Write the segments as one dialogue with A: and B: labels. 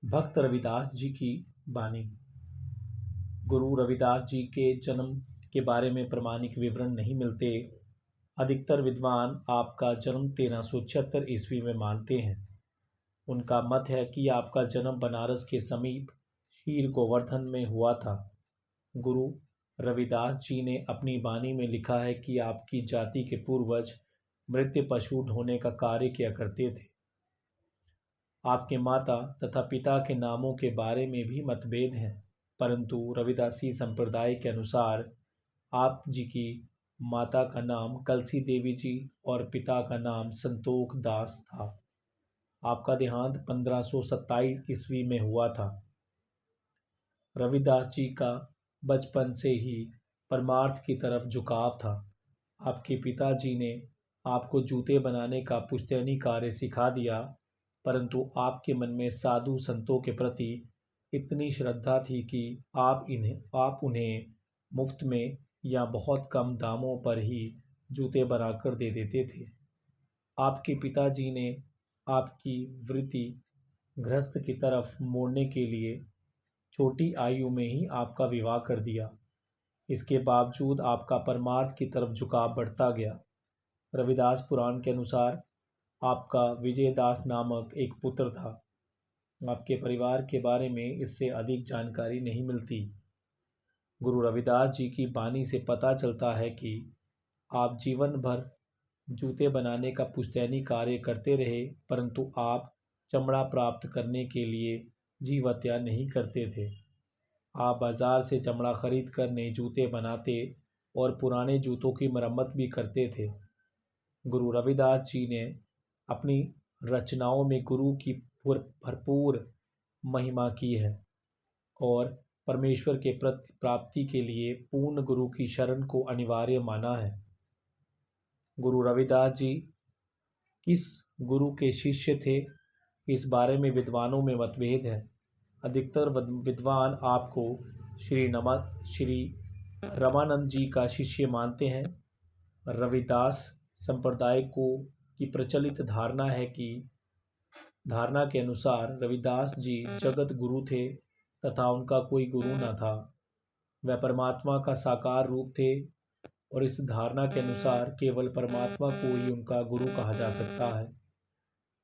A: भक्त रविदास जी की बानी। गुरु रविदास जी के जन्म के बारे में प्रामाणिक विवरण नहीं मिलते। अधिकतर विद्वान आपका जन्म 1376 ईस्वी में मानते हैं। उनका मत है कि आपका जन्म बनारस के समीप शीर गोवर्धन में हुआ था। गुरु रविदास जी ने अपनी बानी में लिखा है कि आपकी जाति के पूर्वज मृत पशु ढोने का कार्य किया करते थे। आपके माता तथा पिता के नामों के बारे में भी मतभेद हैं, परंतु रविदासी संप्रदाय के अनुसार आप जी की माता का नाम कलसी देवी जी और पिता का नाम संतोख दास था। आपका देहांत 1527 ईस्वी में हुआ था। रविदास जी का बचपन से ही परमार्थ की तरफ झुकाव था। आपके पिताजी ने आपको जूते बनाने का पुश्तैनी कार्य सिखा दिया, परंतु आपके मन में साधु संतों के प्रति इतनी श्रद्धा थी कि आप उन्हें मुफ्त में या बहुत कम दामों पर ही जूते बनाकर दे देते थे। आपके पिताजी ने आपकी वृत्ति गृहस्थ की तरफ मोड़ने के लिए छोटी आयु में ही आपका विवाह कर दिया। इसके बावजूद आपका परमार्थ की तरफ झुकाव बढ़ता गया। रविदास पुराण के अनुसार आपका विजयदास नामक एक पुत्र था। आपके परिवार के बारे में इससे अधिक जानकारी नहीं मिलती। गुरु रविदास जी की बानी से पता चलता है कि आप जीवन भर जूते बनाने का पुश्तैनी कार्य करते रहे, परंतु आप चमड़ा प्राप्त करने के लिए जीव हत्या नहीं करते थे। आप बाजार से चमड़ा खरीद कर नए जूते बनाते और पुराने जूतों की मरम्मत भी करते थे। गुरु रविदास जी ने अपनी रचनाओं में गुरु की भरपूर महिमा की है और परमेश्वर के प्राप्ति के लिए पूर्ण गुरु की शरण को अनिवार्य माना है। गुरु रविदास जी किस गुरु के शिष्य थे, इस बारे में विद्वानों में मतभेद है। अधिकतर विद्वान आपको श्री रामानंद जी का शिष्य मानते हैं। रविदास संप्रदाय की प्रचलित धारणा के अनुसार रविदास जी जगत गुरु थे तथा उनका कोई गुरु न था। वह परमात्मा का साकार रूप थे और इस धारणा के अनुसार केवल परमात्मा को ही उनका गुरु कहा जा सकता है।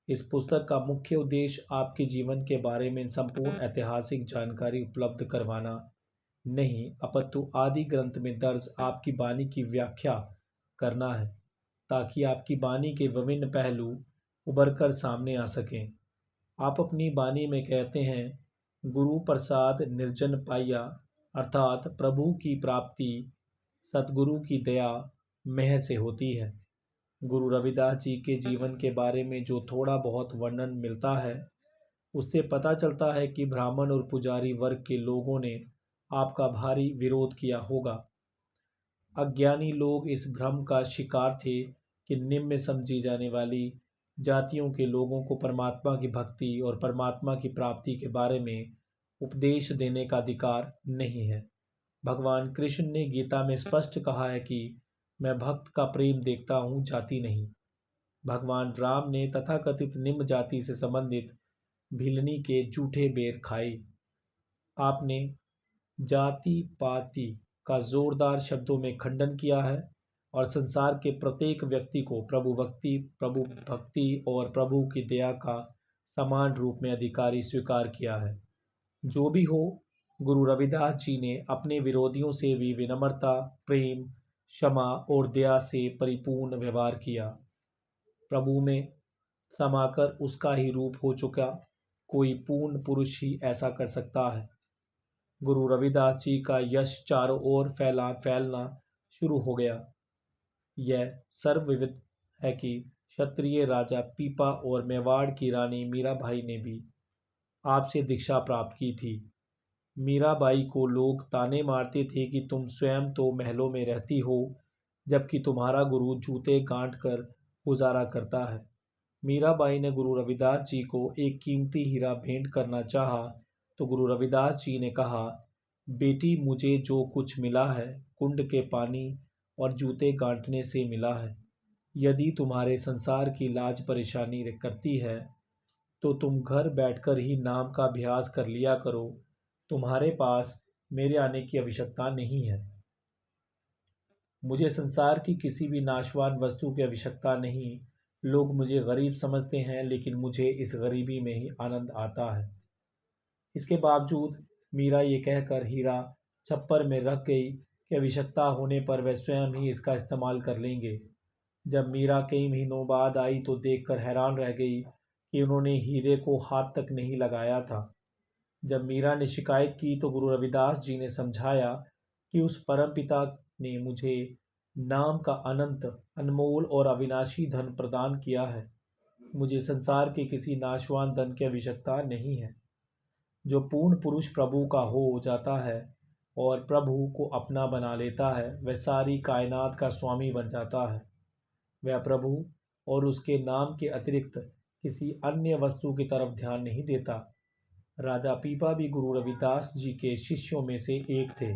A: इस पुस्तक का मुख्य उद्देश्य आपके जीवन के बारे में संपूर्ण ऐतिहासिक जानकारी उपलब्ध करवाना नहीं, अपितु आदि ग्रंथ में दर्ज आपकी बानी की व्याख्या करना है, ताकि आपकी बानी के विभिन्न पहलू उभर कर सामने आ सकें। आप अपनी बानी में कहते हैं, गुरु प्रसाद निर्जन पाया, अर्थात प्रभु की प्राप्ति सतगुरु की दया मेहर से होती है। गुरु रविदास जी के जीवन के बारे में जो थोड़ा बहुत वर्णन मिलता है, उससे पता चलता है कि ब्राह्मण और पुजारी वर्ग के लोगों ने आपका भारी विरोध किया होगा। अज्ञानी लोग इस भ्रम का शिकार थे कि निम्न समझी जाने वाली जातियों के लोगों को परमात्मा की भक्ति और परमात्मा की प्राप्ति के बारे में उपदेश देने का अधिकार नहीं है। भगवान कृष्ण ने गीता में स्पष्ट कहा है कि मैं भक्त का प्रेम देखता हूँ, जाति नहीं। भगवान राम ने तथाकथित निम्न जाति से संबंधित भिलनी के जूठे बेर खाए। आपने जाति पाति का जोरदार शब्दों में खंडन किया है और संसार के प्रत्येक व्यक्ति को प्रभु भक्ति और प्रभु की दया का समान रूप में अधिकारी स्वीकार किया है। जो भी हो, गुरु रविदास जी ने अपने विरोधियों से भी विनम्रता, प्रेम, क्षमा और दया से परिपूर्ण व्यवहार किया। प्रभु में समाकर उसका ही रूप हो चुका कोई पूर्ण पुरुष ही ऐसा कर सकता है। गुरु रविदास जी का यश चारों ओर फैलना शुरू हो गया। यह सर्वविदित है कि क्षत्रिय राजा पीपा और मेवाड़ की रानी मीराबाई ने भी आपसे दीक्षा प्राप्त की थी। मीराबाई को लोग ताने मारते थे कि तुम स्वयं तो महलों में रहती हो, जबकि तुम्हारा गुरु जूते गांठ कर गुजारा करता है। मीराबाई ने गुरु रविदास जी को एक कीमती हीरा भेंट करना चाहा, तो गुरु रविदास जी ने कहा, बेटी, मुझे जो कुछ मिला है कुंड के पानी और जूते गांठने से मिला है। यदि तुम्हारे संसार की लाज परेशानी करती है तो तुम घर बैठकर ही नाम का अभ्यास कर लिया करो। तुम्हारे पास मेरे आने की आवश्यकता नहीं है। मुझे संसार की किसी भी नाशवान वस्तु की आवश्यकता नहीं। लोग मुझे गरीब समझते हैं, लेकिन मुझे इस गरीबी में ही आनंद आता है। इसके बावजूद मीरा ये कहकर हीरा छप्पर में रख गई कि आवश्यकता होने पर वे स्वयं ही इसका इस्तेमाल कर लेंगे। जब मीरा कई महीनों बाद आई तो देखकर हैरान रह गई कि उन्होंने हीरे को हाथ तक नहीं लगाया था। जब मीरा ने शिकायत की तो गुरु रविदास जी ने समझाया कि उस परमपिता ने मुझे नाम का अनंत, अनमोल और अविनाशी धन प्रदान किया है। मुझे संसार के किसी नाशवान धन की आवश्यकता नहीं है। जो पूर्ण पुरुष प्रभु का हो जाता है और प्रभु को अपना बना लेता है, वह सारी कायनात का स्वामी बन जाता है। वह प्रभु और उसके नाम के अतिरिक्त किसी अन्य वस्तु की तरफ ध्यान नहीं देता। राजा पीपा भी गुरु रविदास जी के शिष्यों में से एक थे।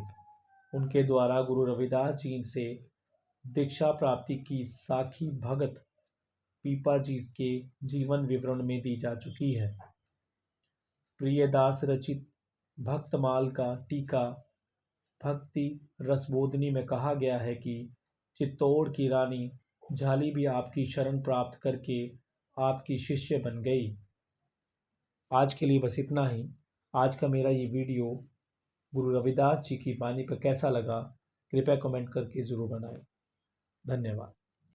A: उनके द्वारा गुरु रविदास जी से दीक्षा प्राप्ति की साखी भगत पीपा जी के जीवन विवरण में दी जा चुकी है। प्रियदास रचित भक्तमाल का टीका भक्ति रसबोधनी में कहा गया है कि चित्तौड़ की रानी झाली भी आपकी शरण प्राप्त करके आपकी शिष्य बन गई। आज के लिए बस इतना ही। आज का मेरा ये वीडियो गुरु रविदास जी की वाणी पर कैसा लगा, कृपया कमेंट करके ज़रूर बनाएं। धन्यवाद।